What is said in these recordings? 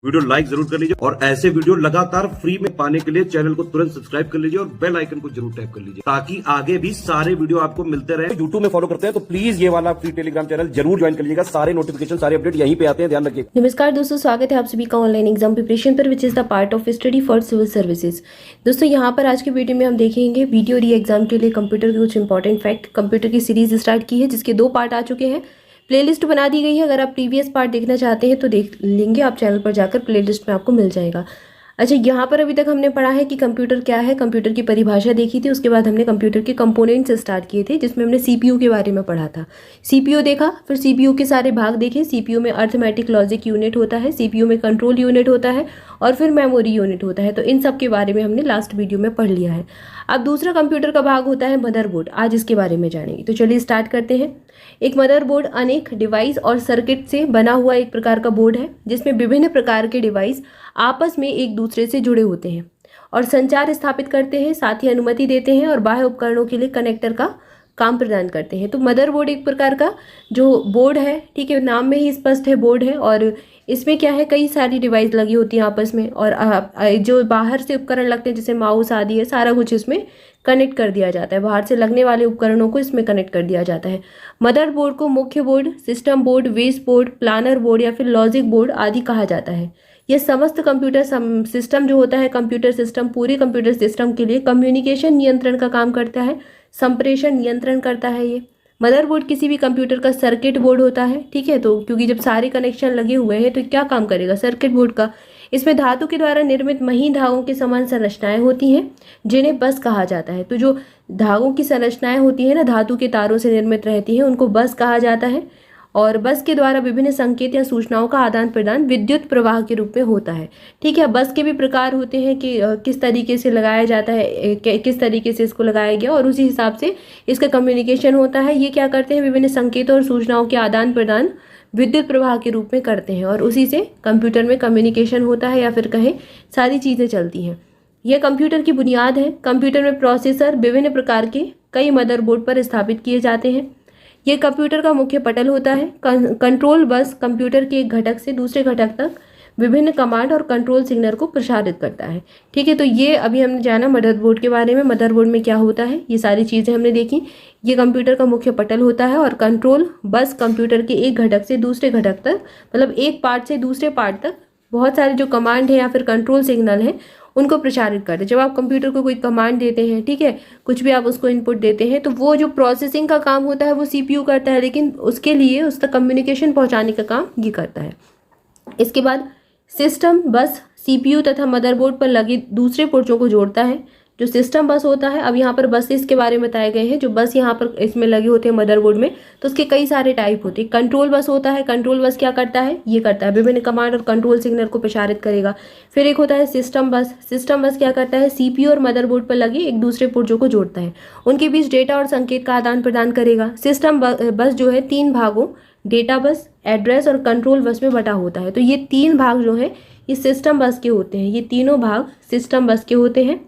Video like जरूर कर लीजिए और ऐसे वीडियो लगातार फ्री में पाने के लिए चैनल को तुरंत सब्सक्राइब कर लीजिए और बेल आइकन को जरूर टैप कर लीजिए ताकि आगे भी सारे वीडियो आपको मिलते रहे। यूट्यूब में फॉलो करते हैं तो प्लीज ये वाला फ्री टेलीग्राम चैनल जरूर ज्वाइन कर लीजिएगा। सारे नोटिफिकेशन सारे अपडेट यहीं पे आते हैं, ध्यान रखिए। नमस्कार दोस्तों, स्वागत है आप सभी का ऑनलाइन एग्जाम प्रिपरेशन पर which is the part of study for civil services. दोस्तों यहाँ पर आज के वीडियो में हम देखेंगे वीडियो री एग्जाम के लिए कंप्यूटर के कुछ इंपॉर्टेंट फैक्ट। कंप्यूटर की सीरीज स्टार्ट की है जिसके 2 पार्ट आ चुके हैं, प्लेलिस्ट बना दी गई है। अगर आप प्रीवियस पार्ट देखना चाहते हैं तो देख लेंगे, आप चैनल पर जाकर प्लेलिस्ट में आपको मिल जाएगा। अच्छा, यहाँ पर अभी तक हमने पढ़ा है कि कंप्यूटर क्या है, कंप्यूटर की परिभाषा देखी थी, उसके बाद हमने कंप्यूटर के कंपोनेंट्स स्टार्ट किए थे जिसमें हमने सीपीयू के बारे में पढ़ा था। सीपीयू देखा, फिर सीपीयू के सारे भाग देखे। सीपीयू में अर्थमेटिक लॉजिक यूनिट होता है, सीपीयू में कंट्रोल यूनिट होता है और फिर मेमोरी यूनिट होता है। तो इन सब के बारे में हमने लास्ट वीडियो में पढ़ लिया है। अब दूसरा कंप्यूटर का भाग होता है मदरबोर्ड। आज इसके बारे में जानेंगे, तो चलिए स्टार्ट करते हैं। एक मदरबोर्ड अनेक डिवाइस और सर्किट से बना हुआ एक प्रकार का बोर्ड है जिसमें विभिन्न प्रकार के डिवाइस आपस में एक दूसरे से जुड़े होते हैं और संचार स्थापित करते हैं, साथ ही अनुमति देते हैं और बाह्य उपकरणों के लिए कनेक्टर का काम प्रदान करते हैं। तो मदरबोर्ड एक प्रकार का जो बोर्ड है, ठीक है, नाम में ही स्पष्ट है बोर्ड है, और इसमें क्या है, कई सारी डिवाइस लगी होती हैं आपस में, और जो बाहर से उपकरण लगते हैं जैसे माउस आदि है, सारा कुछ इसमें कनेक्ट कर दिया जाता है। बाहर से लगने वाले उपकरणों को इसमें कनेक्ट कर दिया जाता है। मदरबोर्ड को मुख्य board, system board, base board, planar board या फिर लॉजिक बोर्ड आदि कहा जाता है। यह समस्त कंप्यूटर सिस्टम जो होता है, कंप्यूटर सिस्टम पूरे कंप्यूटर सिस्टम के लिए कम्युनिकेशन नियंत्रण का काम करता है, संप्रेषण नियंत्रण करता है। ये मदरबोर्ड किसी भी कंप्यूटर का सर्किट बोर्ड होता है, ठीक है। तो क्योंकि जब सारे कनेक्शन लगे हुए हैं तो क्या काम करेगा सर्किट बोर्ड का। इसमें धातु के द्वारा निर्मित महीन धागों की समान संरचनाएं होती हैं जिन्हें बस कहा जाता है। तो जो धागों की संरचनाएं होती है ना, धातु के तारों से निर्मित रहती हैं, उनको बस कहा जाता है। और बस के द्वारा विभिन्न संकेत या सूचनाओं का आदान प्रदान विद्युत प्रवाह के रूप में होता है, ठीक है। बस के भी प्रकार होते हैं कि किस तरीके से लगाया जाता है, किस तरीके से इसको लगाया गया, और उसी हिसाब से इसका कम्युनिकेशन होता है। ये क्या करते हैं, विभिन्न संकेतों और सूचनाओं के आदान प्रदान विद्युत प्रवाह के रूप में करते हैं और उसी से कंप्यूटर में कम्युनिकेशन होता है या फिर कहें सारी चीज़ें चलती हैं। यह कंप्यूटर की बुनियाद है। कंप्यूटर में प्रोसेसर विभिन्न प्रकार के कई मदरबोर्ड पर स्थापित किए जाते हैं। यह कंप्यूटर का मुख्य पटल होता है। कंट्रोल बस कंप्यूटर के एक घटक से दूसरे घटक तक विभिन्न कमांड और कंट्रोल सिग्नल को प्रसारित करता है, ठीक है। तो ये अभी हमने जाना मदरबोर्ड के बारे में, मदरबोर्ड में क्या होता है, ये सारी चीज़ें हमने देखी। ये कंप्यूटर का मुख्य पटल होता है और कंट्रोल बस कंप्यूटर के एक घटक से दूसरे घटक तक, मतलब एक पार्ट से दूसरे पार्ट तक बहुत सारे जो कमांड है या फिर कंट्रोल सिग्नल है उनको प्रसारित करते हैं। जब आप कंप्यूटर को कोई कमांड देते हैं, ठीक है, कुछ भी आप उसको इनपुट देते हैं, तो वो जो प्रोसेसिंग का काम होता है वो सीपीयू करता है, लेकिन उसके लिए उस तक कम्युनिकेशन पहुंचाने का काम ये करता है। इसके बाद सिस्टम बस सीपीयू तथा मदरबोर्ड पर लगे दूसरे पुर्जों को जोड़ता है, जो सिस्टम बस होता है। अब यहाँ पर बसेस के बारे में बताए गए हैं, जो बस यहाँ पर इसमें लगे होते हैं मदरबोर्ड में, तो उसके कई सारे टाइप होते हैं। कंट्रोल बस होता है, कंट्रोल बस क्या करता है, ये करता है विभिन्न कमांड और कंट्रोल सिग्नल को प्रसारित करेगा। फिर एक होता है सिस्टम बस। सिस्टम बस क्या करता है, सीपीयू और मदरबोर्ड पर लगे एक दूसरे पुर्जों को जोड़ता है, उनके बीच डेटा और संकेत का आदान प्रदान करेगा। सिस्टम बस जो है 3 भागों डेटा बस, एड्रेस और कंट्रोल बस में बटा होता है। तो ये 3 भाग जो है ये सिस्टम बस के होते हैं। ये तीनों भाग सिस्टम बस के होते हैं,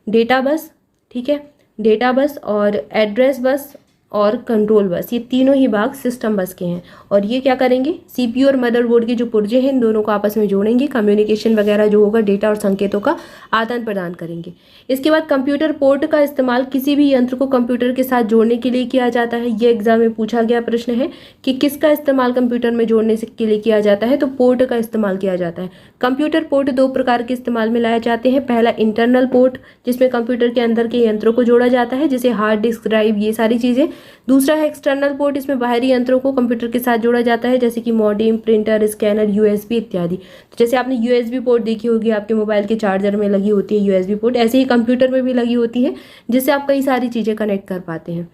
डेटा बस, ठीक है, डेटा बस और एड्रेस बस और कंट्रोल बस, ये तीनों ही भाग सिस्टम बस के हैं। और ये क्या करेंगे, सीपीयू और मदरबोर्ड के जो पुर्जे हैं इन दोनों को आपस में जोड़ेंगे, कम्युनिकेशन वगैरह जो होगा डेटा और संकेतों का आदान प्रदान करेंगे। इसके बाद कंप्यूटर पोर्ट का इस्तेमाल किसी भी यंत्र को कंप्यूटर के साथ जोड़ने के लिए किया जाता है। ये एग्जाम में पूछा गया प्रश्न है कि किसका इस्तेमाल कंप्यूटर में जोड़ने के लिए किया जाता है, तो पोर्ट का इस्तेमाल किया जाता है। कंप्यूटर पोर्ट 2 प्रकार के इस्तेमाल में लाए जाते हैं। पहला इंटरनल पोर्ट, जिसमें कंप्यूटर के अंदर के यंत्रों को जोड़ा जाता है, जैसे हार्ड डिस्क, ड्राइव, ये सारी चीज़ें। दूसरा है एक्सटर्नल पोर्ट, इसमें बाहरी यंत्रों को कंप्यूटर के साथ जोड़ा जाता है, जैसे कि मॉडेम, प्रिंटर, स्कैनर, यूएसबी इत्यादि। तो जैसे आपने यूएसबी पोर्ट देखी होगी, आपके मोबाइल के चार्जर में लगी होती है यूएसबी पोर्ट, ऐसे ही कंप्यूटर में भी लगी होती है, जिससे आप कई सारी चीज़ें कनेक्ट कर पाते हैं।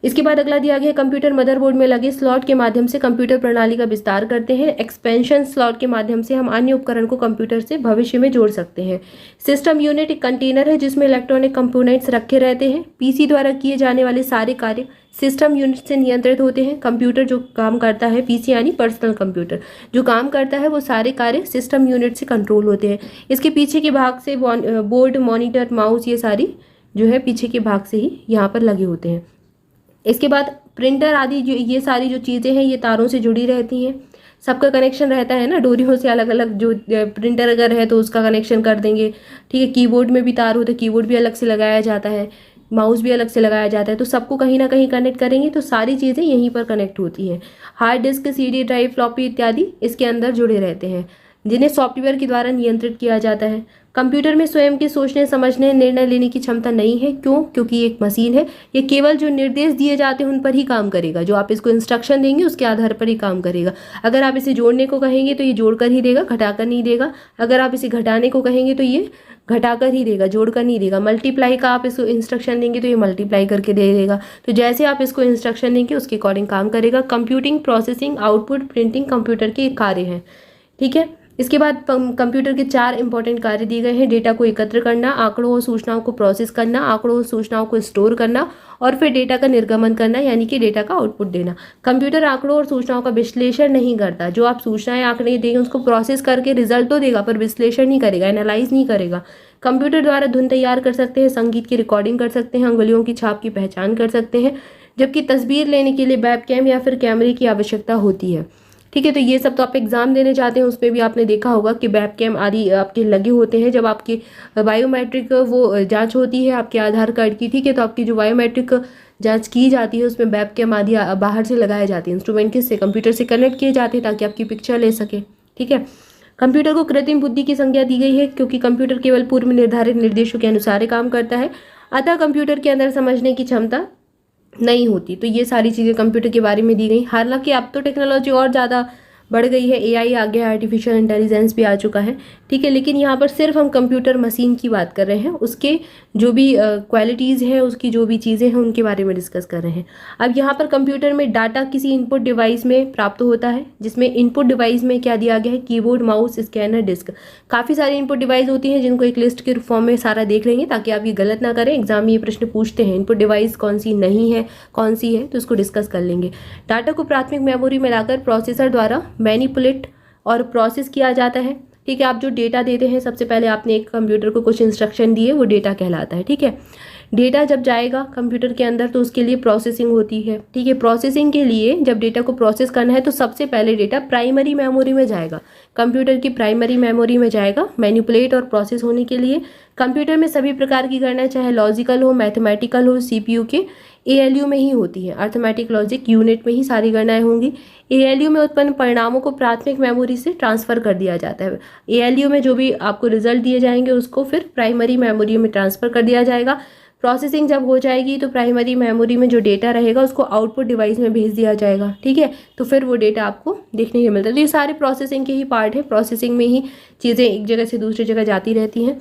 इसके बाद अगला दिया गया, कंप्यूटर मदरबोर्ड में लगे स्लॉट के माध्यम से कंप्यूटर प्रणाली का विस्तार करते हैं। एक्सपेंशन स्लॉट के माध्यम से हम अन्य उपकरण को कंप्यूटर से भविष्य में जोड़ सकते हैं। सिस्टम यूनिट एक कंटेनर है जिसमें इलेक्ट्रॉनिक कंपोनेंट्स रखे रहते हैं। पीसी द्वारा किए जाने वाले सारे कार्य सिस्टम यूनिट से नियंत्रित होते हैं। कंप्यूटर जो काम करता है, पीसी यानी पर्सनल कंप्यूटर जो काम करता है, वो सारे कार्य सिस्टम यूनिट से कंट्रोल होते हैं। इसके पीछे के भाग से बोर्ड, मॉनिटर, माउस, ये सारी जो है पीछे के भाग से ही यहाँ पर लगे होते हैं। इसके बाद प्रिंटर आदि, जो ये सारी जो चीज़ें हैं ये तारों से जुड़ी रहती हैं। सबका कनेक्शन रहता है ना, डोरियों से अलग अलग, जो प्रिंटर अगर है तो उसका कनेक्शन कर देंगे, ठीक है। कीबोर्ड में भी तार होता है, कीबोर्ड भी अलग से लगाया जाता है, माउस भी अलग से लगाया जाता है, तो सबको कहीं ना कहीं कनेक्ट करेंगे तो सारी चीज़ें यहीं पर कनेक्ट होती हैं। Hard disk, CD drive, floppy इत्यादि इसके अंदर जुड़े रहते हैं, जिन्हें सॉफ्टवेयर के द्वारा नियंत्रित किया जाता है। कंप्यूटर में स्वयं के सोचने, समझने, निर्णय लेने की क्षमता नहीं है। क्यों? क्योंकि एक मशीन है, ये केवल जो निर्देश दिए जाते हैं उन पर ही काम करेगा, जो आप इसको इंस्ट्रक्शन देंगे उसके आधार पर ही काम करेगा। अगर आप इसे जोड़ने को कहेंगे तो ये जोड़कर ही देगा, घटाकर नहीं देगा। अगर आप इसे घटाने को कहेंगे तो ये घटाकर ही देगा, जोड़कर नहीं देगा। मल्टीप्लाई का आप इसको इंस्ट्रक्शन देंगे तो ये मल्टीप्लाई करके दे देगा। तो जैसे आप इसको इंस्ट्रक्शन देंगे उसके अकॉर्डिंग काम करेगा। Computing, processing, output, printing computer के कार्य हैं, ठीक है। इसके बाद कंप्यूटर के 4 इंपॉर्टेंट कार्य दिए गए हैं। डेटा को एकत्र करना, आंकड़ों और सूचनाओं को प्रोसेस करना, आंकड़ों और सूचनाओं को स्टोर करना और फिर डेटा का निर्गमन करना, यानी कि डेटा का आउटपुट देना। कंप्यूटर आंकड़ों और सूचनाओं का विश्लेषण नहीं करता। जो आप सूचनाएं, आंकड़े देंगे उसको प्रोसेस करके रिजल्ट तो देगा पर विश्लेषण नहीं करेगा, एनालाइज नहीं करेगा। कंप्यूटर द्वारा धुन तैयार कर सकते हैं, संगीत की रिकॉर्डिंग कर सकते हैं, अंगुलियों की छाप की पहचान कर सकते हैं, जबकि तस्वीर लेने के लिए वेबकैम या फिर कैमरे की आवश्यकता होती है, ठीक है। तो ये सब तो आप एग्जाम देने जाते हैं उसमें भी आपने देखा होगा कि वेबकैम आदि आपके लगे होते हैं। जब आपकी बायोमेट्रिक वो जांच होती है आपके आधार कार्ड की, ठीक है, तो आपकी जो बायोमेट्रिक जांच की जाती है उसमें वेबकैम आदि बाहर से लगाए जाते हैं। इंस्ट्रूमेंट किससे? कंप्यूटर से कनेक्ट किए जाते हैं ताकि आपकी पिक्चर ले सके, ठीक है। कंप्यूटर को कृत्रिम बुद्धि की संज्ञा दी गई है क्योंकि कंप्यूटर केवल पूर्व निर्धारित निर्देशों के अनुसार ही काम करता है, अतः कंप्यूटर के अंदर समझने की क्षमता नहीं होती। तो ये सारी चीज़ें कंप्यूटर के बारे में दी गई। हालांकि अब तो टेक्नोलॉजी और ज़्यादा बढ़ गई है, AI आ गया, आर्टिफिशियल इंटेलिजेंस भी आ चुका है, ठीक है। लेकिन यहाँ पर सिर्फ हम कंप्यूटर मशीन की बात कर रहे हैं, उसके जो भी क्वालिटीज़ हैं, उसकी जो भी चीज़ें हैं उनके बारे में डिस्कस कर रहे हैं। अब यहाँ पर कंप्यूटर में डाटा किसी इनपुट डिवाइस में प्राप्त होता है, जिसमें इनपुट डिवाइस में क्या दिया गया है? Keyboard, mouse, scanner, disk. काफ़ी सारी इनपुट डिवाइस होती हैं जिनको एक लिस्ट के फॉर्म में सारा देख लेंगे ताकि आप ये गलत ना करें। एग्जाम में ये प्रश्न पूछते हैं इनपुट डिवाइस कौन सी नहीं है, कौन सी है, तो इसको डिस्कस कर लेंगे। डाटा को प्राथमिक मेमोरी में लाकर प्रोसेसर द्वारा मैनिपुलेट और प्रोसेस किया जाता है, ठीक है। आप जो डेटा देते हैं, सबसे पहले आपने एक कंप्यूटर को कुछ इंस्ट्रक्शन दिए, वो डेटा कहलाता है, ठीक है। डेटा जब जाएगा कंप्यूटर के अंदर तो उसके लिए प्रोसेसिंग होती है, ठीक है। प्रोसेसिंग के लिए जब डेटा को प्रोसेस करना है तो सबसे पहले डेटा प्राइमरी मेमोरी में जाएगा, कंप्यूटर की प्राइमरी मेमोरी में जाएगा मैनिपुलेट और प्रोसेस होने के लिए। कंप्यूटर में सभी प्रकार की गणना, चाहे लॉजिकल हो, मैथमेटिकल हो, CPU के ALU में ही होती है, अर्थमेटिक लॉजिक यूनिट में ही सारी गणनाएं होंगी। ALU में उत्पन्न परिणामों को प्राथमिक मेमोरी से ट्रांसफर कर दिया जाता है। ALU में जो भी आपको रिजल्ट दिए जाएंगे उसको फिर प्राइमरी मेमोरी में ट्रांसफर कर दिया जाएगा। प्रोसेसिंग जब हो जाएगी तो प्राइमरी मेमोरी में जो डेटा रहेगा उसको आउटपुट डिवाइस में भेज दिया जाएगा, ठीक है। तो फिर वो डेटा आपको देखने को मिलता है। तो ये सारे प्रोसेसिंग के ही पार्ट है, प्रोसेसिंग में ही चीज़ें एक जगह से दूसरी जगह जाती रहती हैं।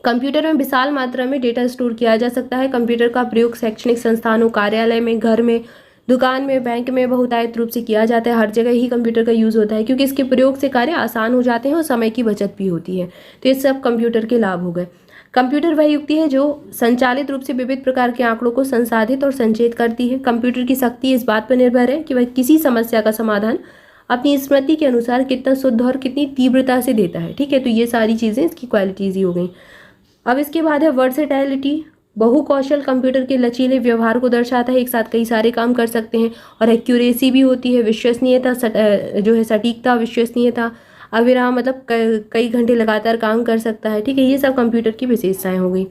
कंप्यूटर में विशाल मात्रा में डेटा स्टोर किया जा सकता है। कंप्यूटर का प्रयोग शैक्षणिक संस्थानों, कार्यालय में, घर में, दुकान में, बैंक में बहुतायत रूप से किया जाता है। हर जगह ही कंप्यूटर का यूज़ होता है क्योंकि इसके प्रयोग से कार्य आसान हो जाते हैं और समय की बचत भी होती है। तो ये सब कंप्यूटर के लाभ हो गए। कंप्यूटर वह युक्ति है जो संचालित रूप से विविध प्रकार के आंकड़ों को संसाधित और संचेत करती है। कंप्यूटर की शक्ति इस बात पर निर्भर है कि वह किसी समस्या का समाधान अपनी स्मृति के अनुसार कितना शुद्ध और कितनी तीव्रता से देता है, ठीक है। तो ये सारी चीज़ें इसकी क्वालिटीज़ ही हो गई। अब इसके बाद है वर्सेटैलिटी। बहुकौशल कंप्यूटर के लचीले व्यवहार को दर्शाता है, एक साथ कई सारे काम कर सकते हैं। और एक्यूरेसी भी होती है, विश्वसनीयता, जो है सटीकता, विश्वसनीयता, अविराम मतलब कई घंटे लगातार काम कर सकता है, ठीक है। ये सब कंप्यूटर की विशेषताएं हो गई।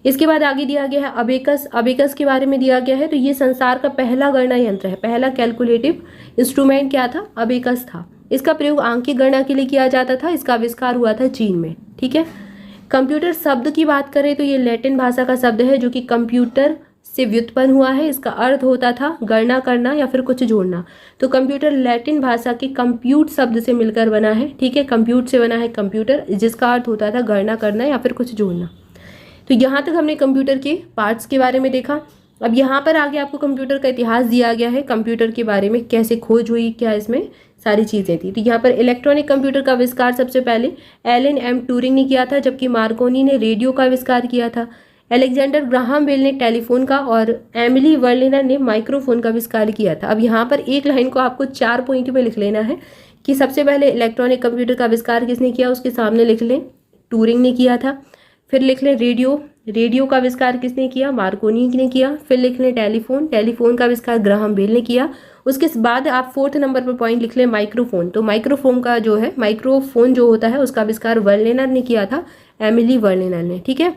इसके बाद आगे दिया गया है अबेकस। अबेकस के बारे में दिया गया है, तो ये संसार का पहला गणना यंत्र है, पहला कैलकुलेटिव इंस्ट्रूमेंट क्या था? अबेकस था। इसका प्रयोग आंक की गणना के लिए किया जाता था। इसका आविष्कार हुआ था चीन में, ठीक है। कंप्यूटर शब्द की बात करें तो ये लैटिन भाषा का शब्द है जो कि कंप्यूटर से व्युत्पन्न हुआ है। इसका अर्थ होता था गणना करना या फिर कुछ जोड़ना। तो कंप्यूटर लैटिन भाषा के कंप्यूट शब्द से मिलकर बना है, ठीक है। कंप्यूट से बना है कंप्यूटर, जिसका अर्थ होता था गणना करना या फिर कुछ जोड़ना। तो यहाँ तक हमने कंप्यूटर के पार्ट्स के बारे में देखा। अब यहाँ पर आगे आपको कंप्यूटर का इतिहास दिया गया है, कंप्यूटर के बारे में कैसे खोज हुई, क्या इसमें सारी चीज़ें थी। तो यहाँ पर इलेक्ट्रॉनिक कंप्यूटर का आविष्कार सबसे पहले एलन एम ट्यूरिंग ने किया था, जबकि मार्कोनी ने रेडियो का आविष्कार किया था। अलेक्जेंडर ग्राहम बेल ने टेलीफोन का और एमिली वर्लिनर ने माइक्रोफोन का आविष्कार किया था। अब यहाँ पर एक लाइन को आपको 4 पॉइंट में लिख लेना है कि सबसे पहले इलेक्ट्रॉनिक कंप्यूटर का आविष्कार किसने किया, उसके सामने लिख लें ट्यूरिंग ने किया था। फिर लिख लें रेडियो रेडियो का आविष्कार किसने किया? मार्कोनी ने किया। फिर लिख लें टेलीफोन, टेलीफोन का आविष्कार ग्राहम बेल ने किया। उसके बाद आप 4th नंबर पर पॉइंट लिख लें माइक्रोफोन। तो माइक्रोफोन का जो है, माइक्रोफोन जो होता है उसका आविष्कार वर्लेनर ने किया था, एमिली वर्लेनर ने। ठीक है,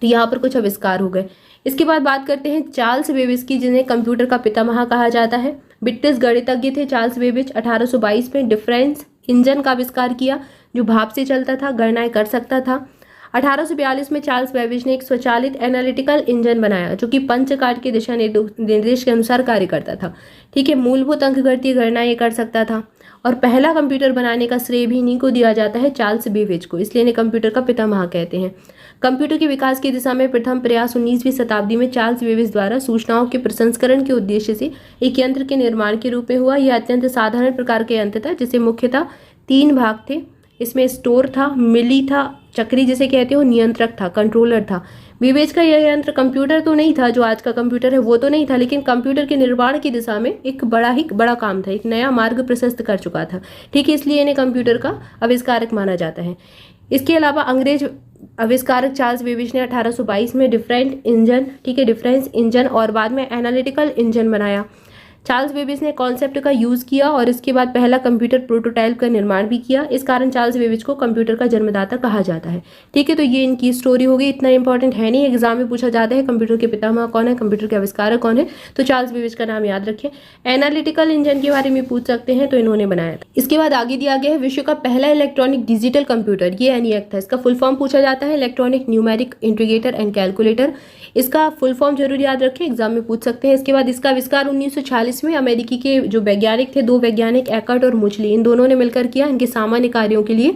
तो यहाँ पर कुछ आविष्कार हो गए। इसके बाद बात करते हैं चार्ल्स बेबेज की, जिन्हें कंप्यूटर का पितामह कहा जाता है। ब्रिटिश गणितज्ञ थे चार्ल्स बेबेज। 1822 में डिफरेंस इंजन का आविष्कार किया, जो भाप से चलता था, गणनाएं कर सकता था। 1842 में चार्ल्स बेबेज ने एक स्वचालित एनालिटिकल इंजन बनाया, जो कि पंच कार्ड के दिशा निर्देश के अनुसार कार्य करता था। ठीक है, मूलभूत अंकगणितीय गणनाएं कर सकता था। और पहला कंप्यूटर बनाने का श्रेय भी इन्हीं को दिया जाता है, चार्ल्स बेबेज को, इसलिए इन्हें कंप्यूटर का पितामह कहते हैं। कंप्यूटर के विकास की दिशा में प्रथम प्रयास 19वीं शताब्दी में चार्ल्स बेबेज द्वारा सूचनाओं के प्रसंस्करण के उद्देश्य से एक यंत्र के निर्माण के रूप में हुआ। यह अत्यंत साधारण प्रकार का यंत्र था, जिसे मुख्यतः 3 भाग थे। इसमें स्टोर था, मिली था, चक्री जिसे कहते हो, नियंत्रक था, कंट्रोलर था। बेबेज का यह यंत्र कंप्यूटर तो नहीं था, जो आज का कंप्यूटर है वो तो नहीं था, लेकिन कंप्यूटर के निर्माण की दिशा में एक बड़ा काम था, एक नया मार्ग प्रशस्त कर चुका था। ठीक है, इसलिए इन्हें कंप्यूटर का आविष्कारक माना जाता है। इसके अलावा अंग्रेज आविष्कारक चार्ल्स बेबेज ने 1822 में डिफरेंस इंजन और बाद में एनालिटिकल इंजन बनाया। चार्ल्स बेबेज ने कॉन्सेप्ट का यूज़ किया और इसके बाद पहला कंप्यूटर प्रोटोटाइप का निर्माण भी किया। इस कारण चार्ल्स बेबेज को कंप्यूटर का जन्मदाता कहा जाता है। ठीक है, तो ये इनकी स्टोरी हो गई। इतना इंपॉर्टेंट है नहीं, एग्जाम में पूछा जाता है कंप्यूटर के पितामह कौन है, कंप्यूटर के आविष्कारक कौन है, तो चार्ल्स बेबेज का नाम याद रखें। एनालिटिकल इंजन के बारे में पूछ सकते हैं, तो इन्होंने बनाया था। इसके बाद आगे दिया गया है विश्व का पहला इलेक्ट्रॉनिक डिजिटल कंप्यूटर, ये ENIAC था। इसका फुल फॉर्म पूछा जाता है electronic numeric integrator and calculator. इसका फुल फॉर्म जरूर याद रखें, एग्जाम में पूछ सकते हैं। इसके बाद इसका आविष्कार 1946 में अमेरिकी के जो वैज्ञानिक थे, 2 वैज्ञानिक एकर्ट और मुचली, इन दोनों ने मिलकर किया। इनके सामान्य कार्यों के लिए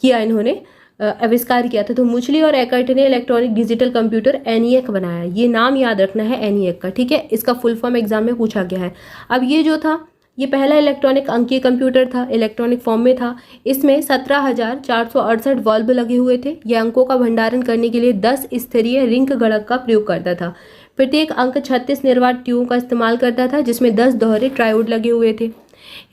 किया, इन्होंने आविष्कार किया था। तो मुचली और एकर्ट ने इलेक्ट्रॉनिक डिजिटल कंप्यूटर ENIAC बनाया। ये नाम याद रखना है ENIAC का। ठीक है, इसका फुल फॉर्म एग्जाम में पूछा गया है। अब ये जो था, ये पहला इलेक्ट्रॉनिक अंकीय कंप्यूटर था, इलेक्ट्रॉनिक फॉर्म में था। इसमें 17,468 बल्ब लगे हुए थे। यह अंकों का भंडारण करने के लिए 10 स्तरीय रिंग गणक का प्रयोग करता था। प्रत्येक अंक 36 निर्वात ट्यूब का इस्तेमाल करता था, जिसमें 10 दोहरे ट्रायोड लगे हुए थे।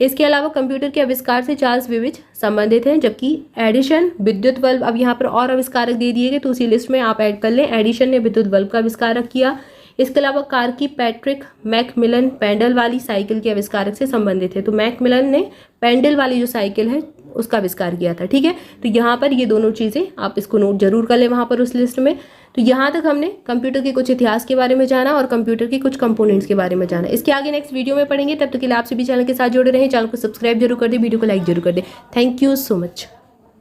इसके अलावा कंप्यूटर के आविष्कार से चार्ल्स बेबेज संबंधित हैं, जबकि एडिशन, विद्युत बल्ब, अब यहाँ पर और आविष्कारक दे दिए गए, तो उसी लिस्ट में आप ऐड कर लें। एडिशन ने विद्युत बल्ब का आविष्कारक किया। इसके अलावा कार्की पैट्रिक मैकमिलन पेंडल वाली साइकिल के आविष्कारक से संबंधित है। तो मैकमिलन ने पेंडल वाली जो साइकिल है उसका आविष्कार किया था। ठीक है, तो यहाँ पर ये दोनों चीज़ें आप इसको नोट जरूर कर लें वहाँ पर उस लिस्ट में। तो यहाँ तक हमने कंप्यूटर के कुछ इतिहास के बारे में जाना और कंप्यूटर के कुछ कंपोनेंट्स के बारे में जाना। इसके आगे नेक्स्ट वीडियो में पढ़ेंगे। तब तक के लिए आप सभी चैनल के साथ जुड़े रहें, चैनल को सब्सक्राइब जरूर कर दें, वीडियो को लाइक जरूर कर दें। Thank you so much.